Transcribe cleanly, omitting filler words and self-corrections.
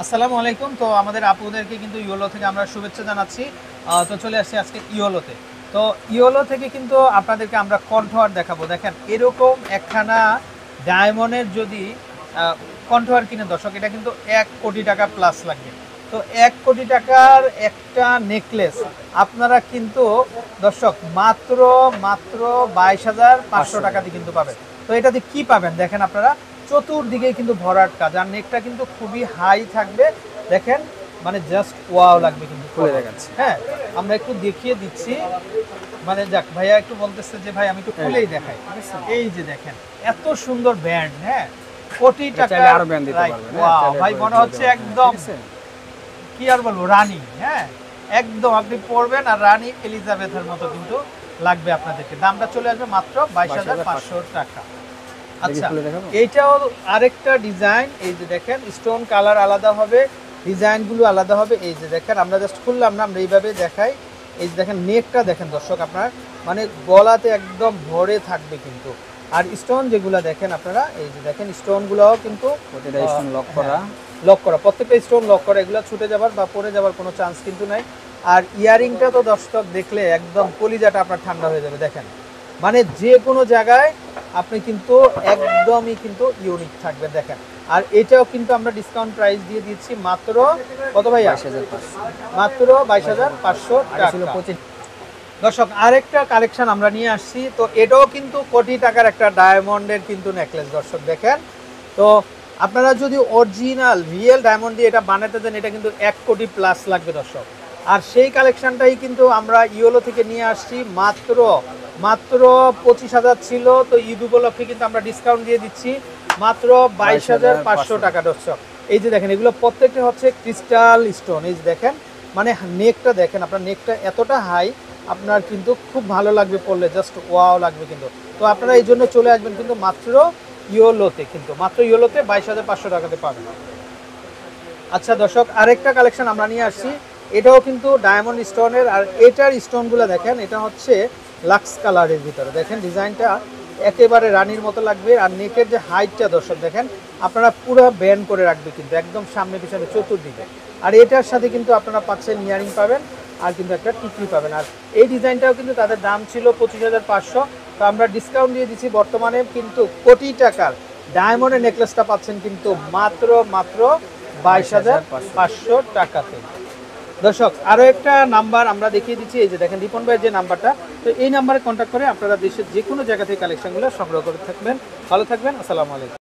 আসসালামু আলাইকুম। তো আমাদের আপুদেরকে কিন্তু ইওলো থেকে আমরা শুভেচ্ছা জানাচ্ছি। তো চলে আসছি আজকে ইওলোতে। তো ইওলো থেকে কিন্তু আপনাদেরকে আমরা কণ্ঠহার দেখাবো। দেখেন এরকম একখানা ডায়মন্ডের যদি কণ্ঠহার কিনেন দর্শক, এটা কিন্তু ১ কোটি টাকা প্লাস লাগবে। তো ১ কোটি টাকার একটা নেকলেস আপনারা কিন্তু দর্শক মাত্র ২২,৫০০ টাকাতে কিন্তু পাবেন। তো এটাতে কি পাবেন দেখেন আপনারা, চতুর্দিকে কিন্তু ভরাট কাজ, আর নেকটা কিন্তু খুবই হাই থাকবে। দেখেন মানে জাস্ট ওয়াও লাগবে কিন্তু। খুলে দেখাচ্ছি। হ্যাঁ, আমরা একটু দেখিয়ে দিচ্ছি। মানে যাক, ভাইয়া একটু বলতেছে যে ভাই আমি একটু খুলেই দেখাই। এই যে দেখেন এত সুন্দর ব্যান্ড, হ্যাঁ, কোটি টাকা। আরো ব্যান্ড দিতে পারবেন। ওয়াও ভাই, মনে হচ্ছে একদম কি আর বলবো, রানী। হ্যাঁ, একদম আপনি পরবেন আর রানী এলিজাবেথের মতো কিন্তু লাগবে আপনাদেরকে। দামটা চলে আসবে মাত্র ২২,৫০০ টাকা। আচ্ছা, এইটাও আরেকটা ডিজাইন। এই যে দেখেন স্টোন কালার আলাদা হবে, ডিজাইনগুলো আলাদা হবে। এই যে দেখেন আমরা জাস্ট খুললাম না, আমরা এইভাবে দেখাই। এই যে দেখেন নেকটা দেখেন দর্শক, আপনার মানে গলাতে একদম ভরে থাকবে কিন্তু। আর স্টোন যেগুলো দেখেন আপনারা, এই যে দেখেন স্টোনগুলোও কিন্তু প্রতিটা স্টোন লক করা, প্রত্যেকটা স্টোন লক করা। এগুলো ছুটে যাবার বা পড়ে যাবার কোনো চান্স কিন্তু নাই। আর ইয়ারিংটা তো দর্শক দেখলে একদম কলিজাটা আপনার ঠান্ডা হয়ে যাবে। দেখেন মানে যে কোনো জায়গায় আপনি কিন্তু একদমই কিন্তু ইউনিক থাকবে। দেখেন, আর এটাও কিন্তু আমরা ডিসকাউন্ট প্রাইস দিয়ে দিচ্ছি মাত্র কত ভাইয়া? ২২,৫০০ মাত্র ২২,৫০০ টাকা। দর্শক আরেকটা কালেকশন আমরা নিয়ে আসছি। তো এটাও কিন্তু কোটি টাকার একটা ডায়মন্ডের কিন্তু নেকলেস দর্শক। দেখেন, তো আপনারা যদি অরিজিনাল রিয়েল ডায়মন্ড দিয়ে এটা বানাতে দেন, এটা কিন্তু ১ কোটি প্লাস লাগবে দর্শক। আর সেই কালেকশনটাই কিন্তু আমরা ইওলো থেকে নিয়ে আসছি মাত্র ২৫,০০০ ছিল। তো ঈদ উপলক্ষে কিন্তু আমরা ডিসকাউন্ট দিয়ে দিচ্ছি মাত্র ২২,৫০০ টাকা দর্শক। এই যে দেখেন এগুলো প্রত্যেকটা হচ্ছে ক্রিস্টাল স্টোন। এই যে দেখেন মানে নেকটা দেখেন, আপনার নেকটা এতটা হাই, আপনার কিন্তু খুব ভালো লাগবে পরলে, জাস্ট ওয়াও লাগবে কিন্তু। তো আপনারা এই জন্য চলে আসবেন কিন্তু মাত্র ইওলোতে, কিন্তু মাত্র ইওলোতে ২২,৫০০ টাকাতে পাবেন। আচ্ছা দর্শক, আরেকটা কালেকশন আমরা নিয়ে আসছি। এটাও কিন্তু ডায়মন্ড স্টোনের, আর এটার স্টোনগুলো দেখেন, এটা হচ্ছে লাক্স কালারের ভিতরে। দেখেন ডিজাইনটা একেবারে রানীর মতো লাগবে। আর নেকের যে হাইটটা দর্শক দেখেন, আপনারা পুরো ব্যান্ড করে রাখবে কিন্তু একদম সামনে পিছনে চতুর্দিকে। আর এটার সাথে কিন্তু আপনারা পাচ্ছেন ইয়ারিং পাবেন, আর কিন্তু একটা টিকলি পাবেন। আর এই ডিজাইনটাও কিন্তু তাদের দাম ছিল ২৫,৫০০। তো আমরা ডিসকাউন্ট দিয়ে দিচ্ছি বর্তমানে কিন্তু কোটি টাকার ডায়মন্ডের নেকলেসটা পাচ্ছেন কিন্তু মাত্র ২২,৫০০ টাকাতে। দর্শক আরও একটা নাম্বার আমরা দেখিয়ে দিচ্ছি। এই যে দেখেন রিপন ভাইয়ের যে নাম্বারটা, তো এই নাম্বারে কন্ট্যাক্ট করে আপনারা দেশের যে কোনো জায়গা থেকে কালেকশনগুলো সংগ্রহ করে থাকবেন। ভালো থাকবেন, আসসালামু আলাইকুম।